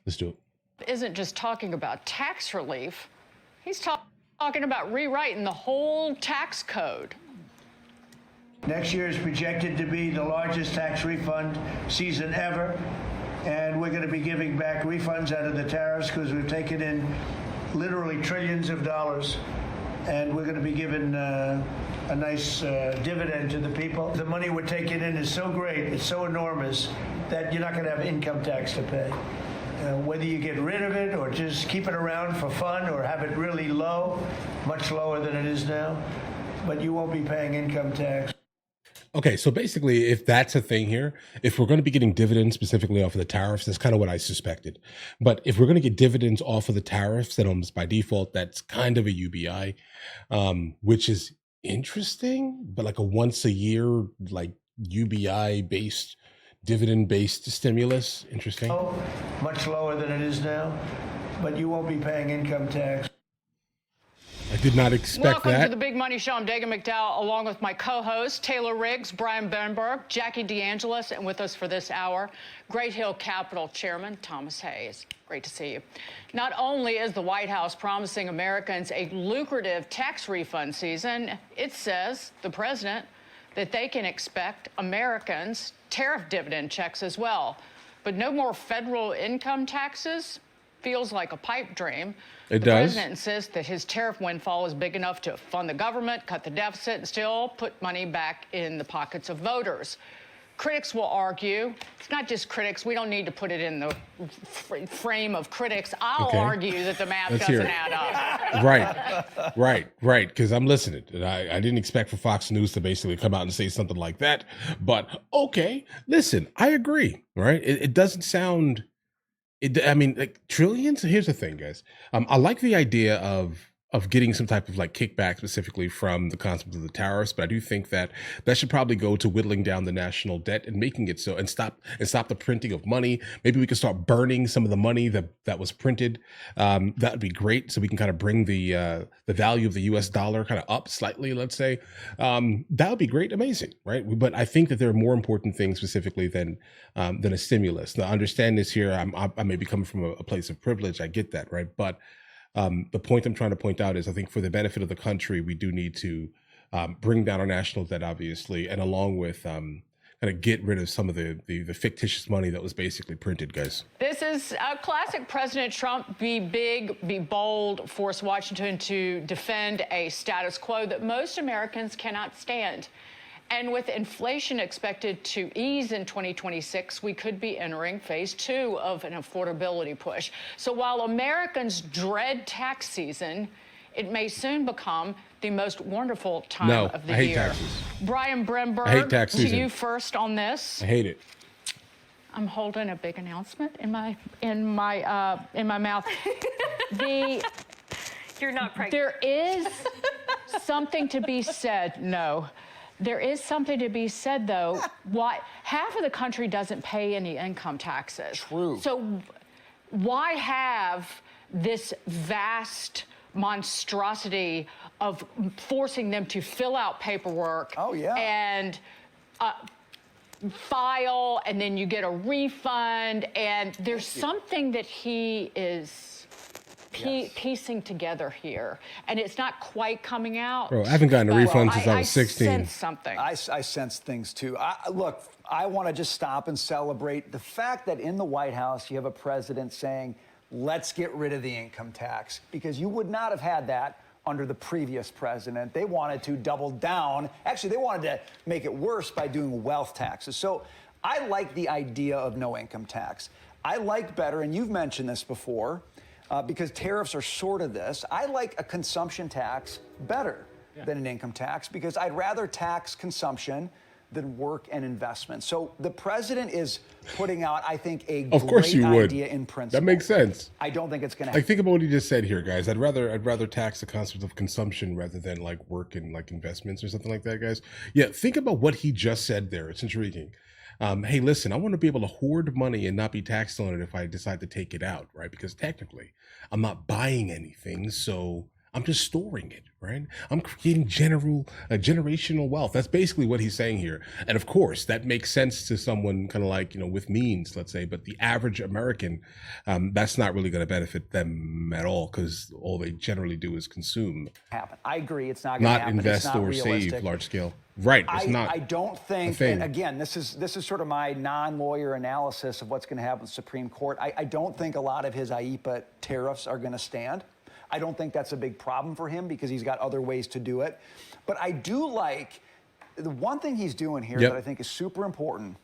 Let's do it. Isn't just talking about tax relief. He's talking about rewriting the whole tax code. Next year is projected to be the largest tax refund season ever, and we're going to be giving back refunds out of the tariffs because we've taken in literally trillions of dollars, and we're going to be giving a nice dividend to the people. The money we're taking in is so great, it's so enormous, that you're not going to have income tax to pay. Whether you get rid of it or just keep it around for fun or have it really low, much lower than it is now, but you won't be paying income tax. Okay, so basically, if that's a thing here, if we're going to be getting dividends specifically off of the tariffs, that's kind of what I suspected. But if we're going to get dividends off of the tariffs, then almost by default, that's kind of a UBI, which is interesting, but like a once a year, like UBI based, dividend based stimulus. Interesting. Much lower than it is now, but you won't be paying income tax. I did not expect Welcome to the Big Money Show. I'm Dagan McDowell, along with my co-hosts, Taylor Riggs, Brian Benberg, Jackie DeAngelis, and with us for this hour, Great Hill Capital Chairman Thomas Hayes. Great to see you. Not only is the White House promising Americans a lucrative tax refund season, it says, the president, that they can expect Americans tariff dividend checks as well. But no more federal income taxes? Feels like a pipe dream. It the does. President insists that his tariff windfall is big enough to fund the government, cut the deficit, and still put money back in the pockets of voters. Critics will argue, it's not just critics, we don't need to put it in the frame of critics. I'll argue that the math doesn't add up. Right. Because I'm listening. And I didn't expect for Fox News to basically come out and say something like that. But okay, listen, I agree, right? It doesn't sound... I mean, like trillions. Here's the thing, guys. I like the idea of getting some type of like kickback specifically from the concept of the tariffs, but I do think that should probably go to whittling down the national debt and making it so, and stop the printing of money. Maybe we could start burning some of the money that was printed. That would be great. So we can kind of bring the value of the U.S. dollar kind of up slightly. Let's say that would be great, amazing, right? But I think that there are more important things specifically than a stimulus. Now, understand this here. I may be coming from a place of privilege. I get that, right? But the point I'm trying to point out is I think for the benefit of the country, we do need to bring down our national debt, obviously, and along with kind of get rid of some of the fictitious money that was basically printed, guys. This is a classic President Trump, be big, be bold, force Washington to defend a status quo that most Americans cannot stand. And with inflation expected to ease in 2026, we could be entering phase 2 of an affordability push. So while Americans dread tax season, it may soon become the most wonderful time of the year. I hate taxes. Brian Bremberg, I hate tax season. to you first on this. I hate it. I'm holding a big announcement in my mouth. You're not pregnant. There is something to be said. No. There is something to be said, though. Why half of the country doesn't pay any income taxes. True. So why have this vast monstrosity of forcing them to fill out paperwork and file, and then you get a refund, and there's something that he is piecing together here, and it's not quite coming out. Bro, I haven't gotten a refund since I was 16. I sense something. I sense things too. Look, I want to just stop and celebrate the fact that in the White House you have a president saying, let's get rid of the income tax, because you would not have had that under the previous president. They wanted to double down. Actually, they wanted to make it worse by doing wealth taxes. So I like the idea of no income tax. I like better, and you've mentioned this before, because tariffs are sort of this. I like a consumption tax better than an income tax, because I'd rather tax consumption than work and investment. So the president is putting out, I think, a great idea in principle. That makes sense. I don't think it's going to happen. Like, think about what he just said here, guys. I'd rather tax the concept of consumption rather than like work and like investments or something like that, guys. Yeah, think about what he just said there. It's intriguing. Hey, listen, I want to be able to hoard money and not be taxed on it if I decide to take it out, right? Because technically, I'm not buying anything, so I'm just storing it, right? I'm creating generational wealth. That's basically what he's saying here. And of course, that makes sense to someone kind of like, with means, let's say, but the average American, that's not really going to benefit them at all, because all they generally do is consume. I agree. It's not going to happen. Invest it's not or realistic. save large scale. Right. It's not. I don't think, and again, this is sort of my non-lawyer analysis of what's going to happen with the Supreme Court. I don't think a lot of his IEEPA tariffs are going to stand. I don't think that's a big problem for him because he's got other ways to do it. But I do like the one thing he's doing here that I think is super important,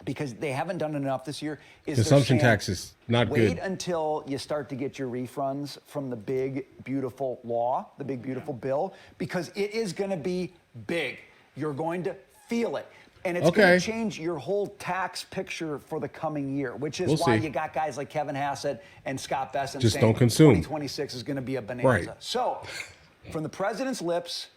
because they haven't done enough this year, is consumption tax is not good. Wait until you start to get your refunds from the big, beautiful law, the big, beautiful bill, because it is going to be big. You're going to feel it. And it's going to change your whole tax picture for the coming year, which is why you got guys like Kevin Hassett and Scott Besson just saying don't consume. 2026 is going to be a bonanza. Right. So, from the president's lips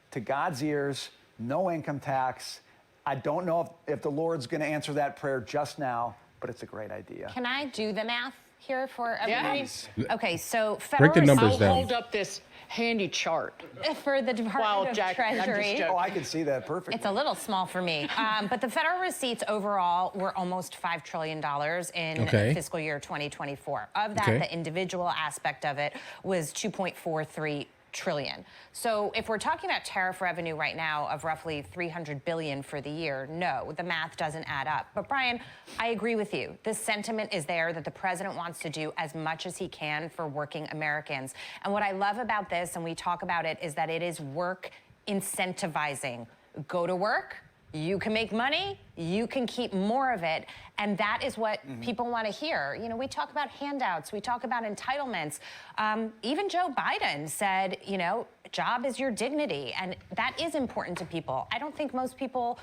to God's ears, no income tax. I don't know if the Lord's going to answer that prayer just now, but it's a great idea. Can I do the math here for everybody? Yes. Okay, so federal break the numbers I'll down. hold up this handy chart. For the Department of Jack, I'm just Treasury. joking. Oh, I can see that perfectly. It's a little small for me. But the federal receipts overall were almost $5 trillion in fiscal year 2024. Of that, the individual aspect of it was 2.43 trillion. So if we're talking about tariff revenue right now of roughly 300 billion for the year, no, the math doesn't add up. But Brian, I agree with you. The sentiment is there that the president wants to do as much as he can for working Americans. And what I love about this, and we talk about it, is that it is work incentivizing. Go to work, you can make money, you can keep more of it. And that is what people want to hear. We talk about handouts, we talk about entitlements. Even Joe Biden said, job is your dignity. And that is important to people. I don't think most people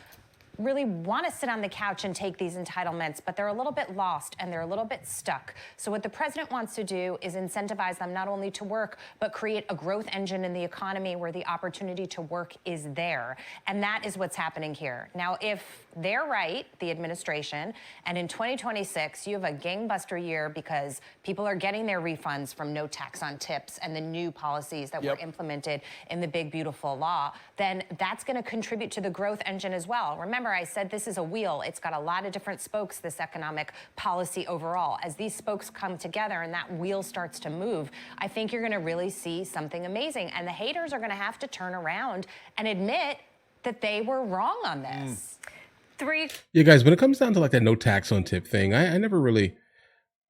really want to sit on the couch and take these entitlements, but they're a little bit lost and they're a little bit stuck. So what the president wants to do is incentivize them not only to work, but create a growth engine in the economy where the opportunity to work is there. And that is what's happening here. Now, if they're right, the administration, and in 2026, you have a gangbuster year because people are getting their refunds from no tax on tips and the new policies that were implemented in the big, beautiful law, then that's going to contribute to the growth engine as well. Remember, I said this is a wheel. It's got a lot of different spokes, this economic policy overall. As these spokes come together and that wheel starts to move, I think you're going to really see something amazing. And the haters are going to have to turn around and admit that they were wrong on this. Yeah, guys, when it comes down to like that no tax on tip thing, I never really,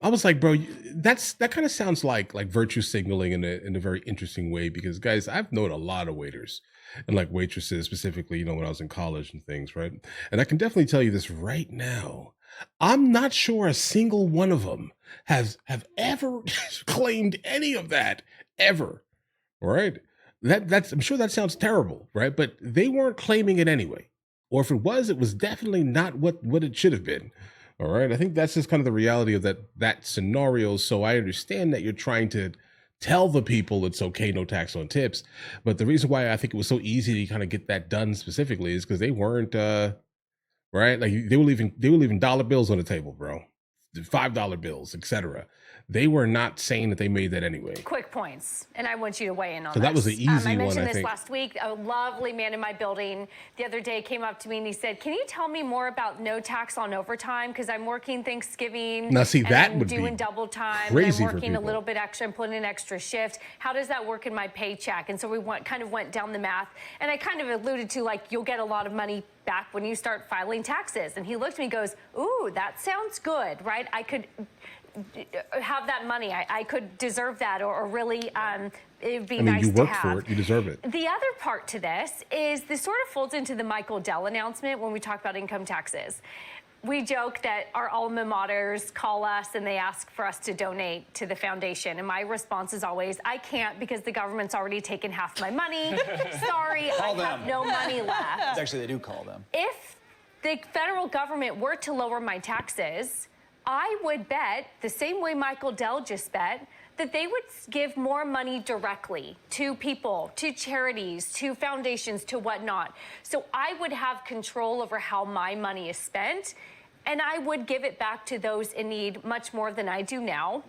I was like, bro, that kind of sounds like virtue signaling in a very interesting way, because guys, I've known a lot of waiters and like waitresses specifically, when I was in college and things, right? And I can definitely tell you this right now. I'm not sure a single one of them have ever claimed any of that ever, right? I'm sure that sounds terrible, right? But they weren't claiming it anyway. Or if it was definitely not what it should have been. All right. I think that's just kind of the reality of that scenario. So I understand that you're trying to tell the people it's okay, no tax on tips. But the reason why I think it was so easy to kind of get that done specifically is because they weren't right. Like they were leaving dollar bills on the table, bro. $5 bills, etc. They were not saying that they made that anyway. Quick points, and I want you to weigh in on So this. that was an easy one, I mentioned I this think. last week. A lovely man in my building the other day came up to me and he said, "Can you tell me more about no tax on overtime? Because I'm working Thanksgiving. Now, see, and that I'm would be doing double time. crazy and for I'm working a people. little bit extra and putting an extra shift. How does that work in my paycheck?" And so we kind of went down the math, and I kind of alluded to like you'll get a lot of money back when you start filing taxes. And he looked at me and goes, "Ooh, that sounds good, right? I could have that money. I could deserve that, or really it would be nice to have." You worked for it. You deserve it. The other part to this is this sort of folds into the Michael Dell announcement when we talk about income taxes. We joke that our alma maters call us and they ask for us to donate to the foundation. And my response is always, I can't because the government's already taken half my money. Sorry, I have no money left. Actually, they do call them. If the federal government were to lower my taxes, I would bet, the same way Michael Dell just bet, that they would give more money directly to people, to charities, to foundations, to whatnot. So I would have control over how my money is spent, and I would give it back to those in need much more than I do now.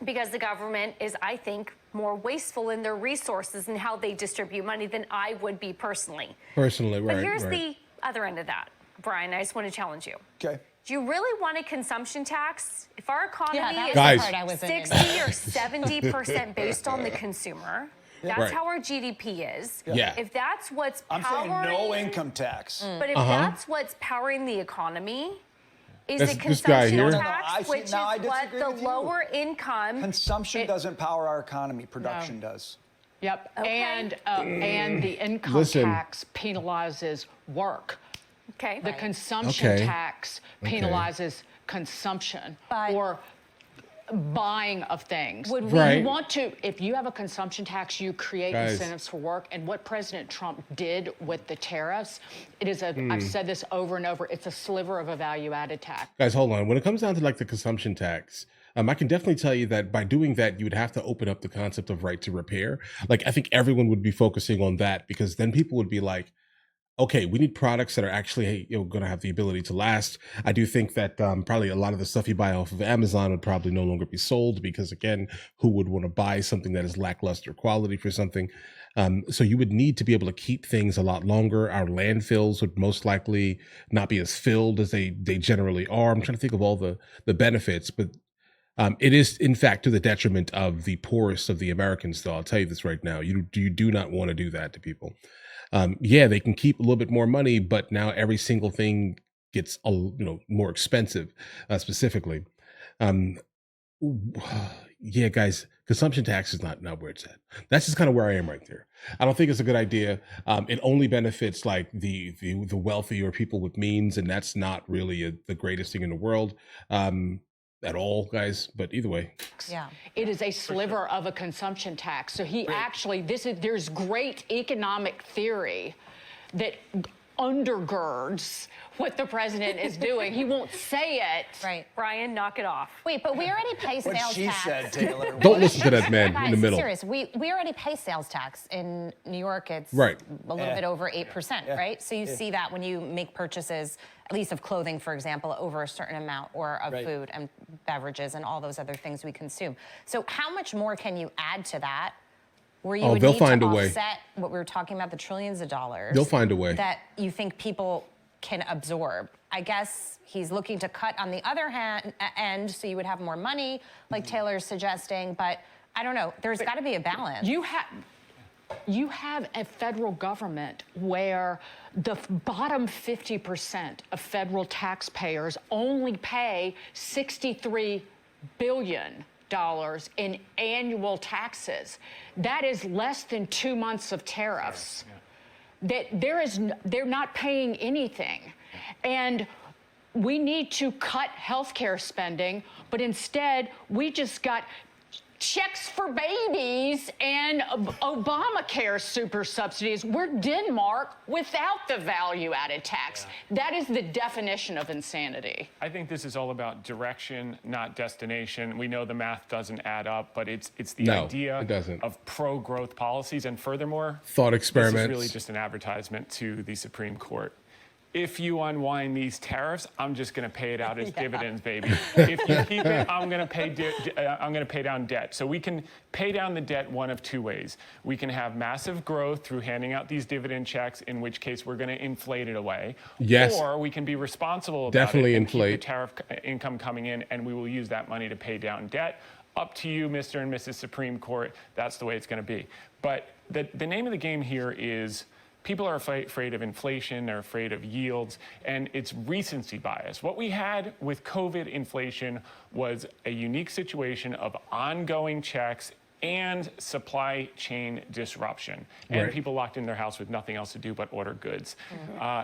because the government is, I think, more wasteful in their resources and how they distribute money than I would be personally. Personally, right. But here's the other end of that, Brian. I just want to challenge you. Okay. Do you really want a consumption tax? If our economy is Guys. 60 or 70% based on the consumer, that's how our GDP is. Yeah. If that's what's powering... I'm saying no income tax. But if that's what's powering the economy, is it this guy consumption here. tax, which is what the lower income... Consumption doesn't power our economy. Production does. Yep. Okay. And the income tax penalizes work. Okay. The consumption tax penalizes consumption or buying of things. Would we want to, if you have a consumption tax, you create incentives for work. And what President Trump did with the tariffs, it is I've said this over and over, it's a sliver of a value-added tax. Guys, hold on. When it comes down to like the consumption tax, I can definitely tell you that by doing that, you would have to open up the concept of right to repair. Like, I think everyone would be focusing on that, because then people would be like, okay, we need products that are actually going to have the ability to last. I do think that probably a lot of the stuff you buy off of Amazon would probably no longer be sold, because again, who would want to buy something that is lackluster quality for something? So you would need to be able to keep things a lot longer. Our landfills would most likely not be as filled as they generally are. I'm trying to think of all the benefits, but it is, in fact, to the detriment of the poorest of the Americans, though. I'll tell you this right now. You do not want to do that to people. Yeah, they can keep a little bit more money, but now every single thing gets more expensive, specifically. Yeah, guys, consumption tax is not where it's at. That's just kind of where I am right there. I don't think it's a good idea. It only benefits like the wealthy or people with means, and that's not really the greatest thing in the world. At all, guys, but either way. Yeah. It is a sliver of a consumption tax. So there's great economic theory that undergirds what the president is doing. He won't say it. Right. Brian, knock it off. Wait, but we already pay sales tax. What she said, Taylor. Don't listen to that man in the middle. Serious. We already pay sales tax. In New York, it's a little bit over 8%, right? So you see that when you make purchases, at least of clothing, for example, over a certain amount, or of food and beverages and all those other things we consume. So how much more can you add to that, where you would need to offset what we were talking about, the trillions of dollars? They'll find a way. That you think people can absorb. I guess he's looking to cut on the other end, so you would have more money, like Taylor's suggesting, but I don't know. There's got to be a balance. You have a federal government where the bottom 50% of federal taxpayers only pay $63 billion in annual taxes. That is less than 2 months of tariffs. They're not paying anything. And we need to cut healthcare spending, but instead we just got checks for babies and Obamacare super subsidies. We're Denmark without the value-added tax. That is the definition of insanity. I think this is all about direction, not destination. We know the math doesn't add up, but it's the idea of pro-growth policies. And furthermore, thought experiments. This is really just an adversiment to the Supreme Court. If you unwind these tariffs, I'm just going to pay it out as dividends, baby. If you keep it, I'm going to pay down debt. So we can pay down the debt one of two ways. We can have massive growth through handing out these dividend checks, in which case we're going to inflate it away. Yes. Or we can be responsible about Definitely it and inflate. keep the tariff income coming in, and we will use that money to pay down debt. Up to you, Mr. and Mrs. Supreme Court. That's the way it's going to be. But the name of the game here is, people are afraid of inflation, they're afraid of yields, and it's recency bias. What we had with COVID inflation was a unique situation of ongoing checks and supply chain disruption, and people locked in their house with nothing else to do but order goods.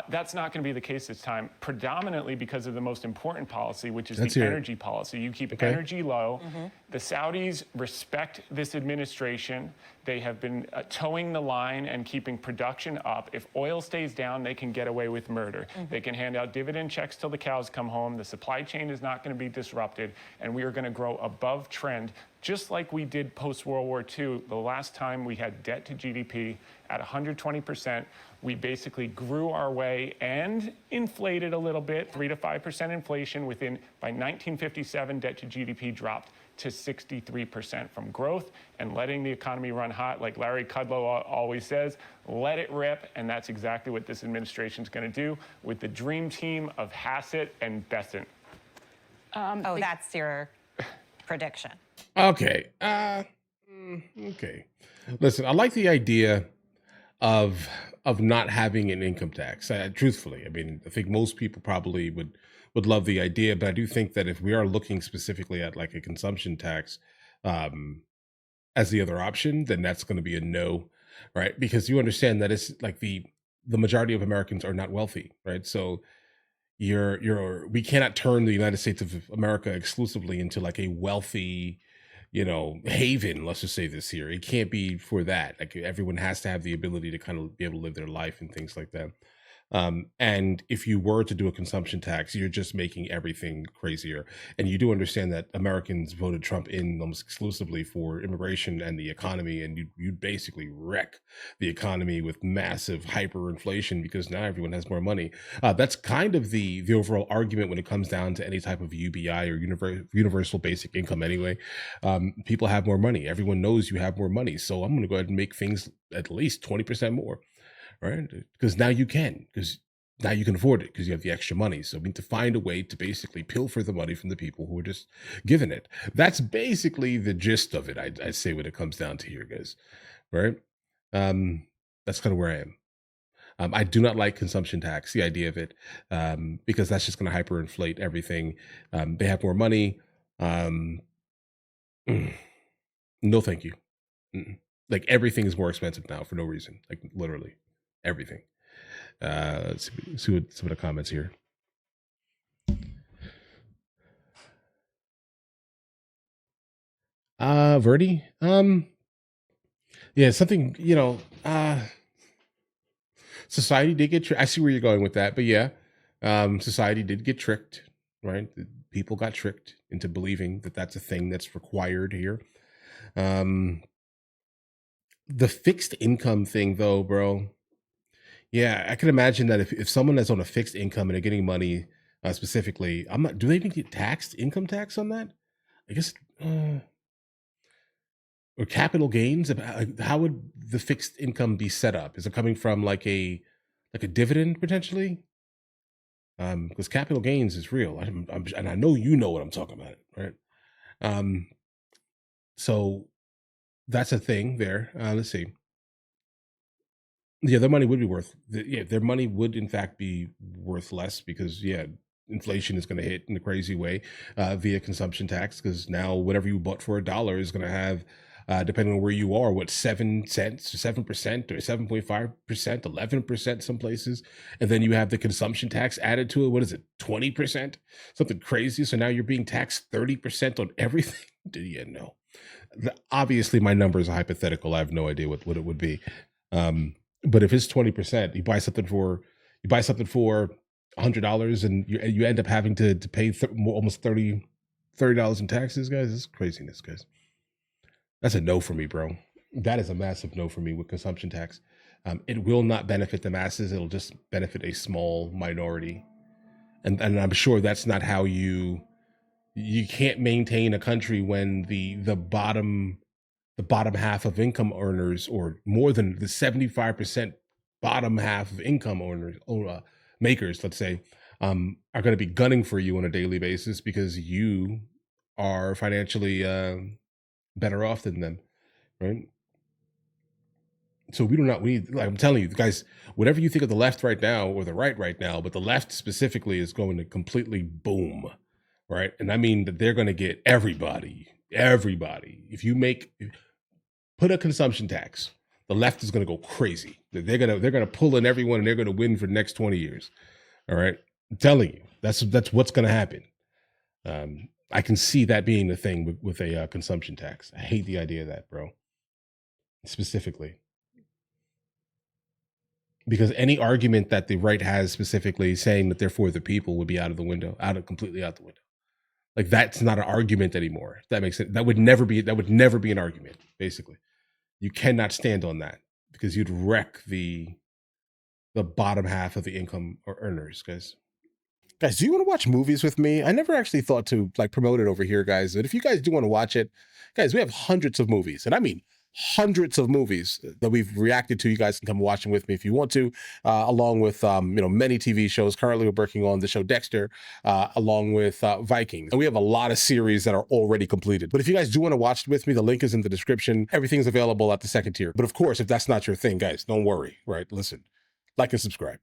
That's not going to be the case this time, predominantly because of the most important policy, which is the energy policy. You keep energy low. The Saudis respect this administration. They have been towing the line and keeping production up. If oil stays down, they can get away with murder. They can hand out dividend checks till the cows come home. The supply chain is not going to be disrupted, and we are going to grow above trend, just like we did post-World War II, the last time we had debt to GDP at 120%. we basically grew our way and inflated a little bit, 3 to 5% inflation by 1957, debt to GDP dropped to 63% from growth and letting the economy run hot. Like Larry Kudlow always says, let it rip. And that's exactly what this administration is going to do with the dream team of Hassett and Bessent. That's your prediction. Okay. Okay. Listen, I like the idea of not having an income tax. Truthfully, I mean, I think most people probably would love the idea, but I do think that if we are looking specifically at like a consumption tax as the other option, then that's going to be a no, right? Because you understand that it's like the majority of Americans are not wealthy, right? So we cannot turn the United States of America exclusively into like a wealthy, haven, let's just say this here. It can't be for that. Like everyone has to have the ability to kind of be able to live their life and things like that. And if you were to do a consumption tax, you're just making everything crazier. And you do understand that Americans voted Trump in almost exclusively for immigration and the economy, and you'd basically wreck the economy with massive hyperinflation because now everyone has more money. That's kind of the overall argument when it comes down to any type of UBI or universal basic income anyway. People have more money. Everyone knows you have more money. So I'm going to go ahead and make things at least 20% more. Right? Because now you can afford it because you have the extra money. So we need to find a way to basically pilfer the money from the people who are just given it. That's basically the gist of it. I'd say when it comes down to here, guys. Right? That's kind of where I am. I do not like consumption tax, the idea of it, because that's just going to hyperinflate everything. They have more money. No, thank you. Like everything is more expensive now for no reason. Like literally. Everything. Let's see what some of the comments here. Verdi. Yeah, something, society did get I see where you're going with that, but yeah, society did get tricked, right? People got tricked into believing that that's a thing that's required here. The fixed income thing though, bro. Yeah, I can imagine that if someone that's on a fixed income and they're getting money specifically, do they even get taxed income tax on that? I guess, or capital gains. How would the fixed income be set up? Is it coming from like a dividend potentially? Because capital gains is real. And I know you know what I'm talking about, right? So that's a thing there. Let's see. Yeah, their money would be their money would in fact be worth less because inflation is going to hit in a crazy way via consumption tax because now whatever you bought for $1 is going to have, depending on where you are, 7 cents, 7% or 7.5%, 11% some places. And then you have the consumption tax added to it. What is it? 20%? Something crazy. So now you're being taxed 30% on everything. Yeah, no. Obviously my numbers are hypothetical. I have no idea what it would be. But if it's 20%, you buy something for $100 and you end up having to pay almost $30 in taxes, guys. This is craziness, guys. That's a no for me, bro. That is a massive no for me with consumption tax. It will not benefit the masses. It'll just benefit a small minority. And I'm sure that's not how you can't maintain a country when the bottom half of income earners, or more than the 75% bottom half of income earners, makers, let's say, are going to be gunning for you on a daily basis because you are financially better off than them, right? So we need, like I'm telling you guys, whatever you think of the left right now or the right now, but the left specifically is going to completely boom, right? And I mean that they're going to get everybody. If you put a consumption tax, the left is going to go crazy. They're going to pull in everyone and they're going to win for the next 20 years. All right. I'm telling you, that's what's going to happen. I can see that being the thing with a consumption tax. I hate the idea of that, bro. Specifically. Because any argument that the right has specifically saying that they're for the people would be completely out the window. Like that's not an argument anymore. If that makes sense. That would never be an argument, basically. You cannot stand on that because you'd wreck the the bottom half of the income or earners, guys. Guys, do you want to watch movies with me? I never actually thought to like promote it over here, guys. But if you guys do want to watch it, guys, we have hundreds of movies, and I mean hundreds of movies that we've reacted to. You guys can come watch them with me if you want to, along with many TV shows. Currently, we're working on the show Dexter, along with Vikings, and we have a lot of series that are already completed. But if you guys do want to watch it with me, the link is in the description. Everything's available at the second tier. But of course, if that's not your thing, guys, don't worry. Right? Listen, like and subscribe.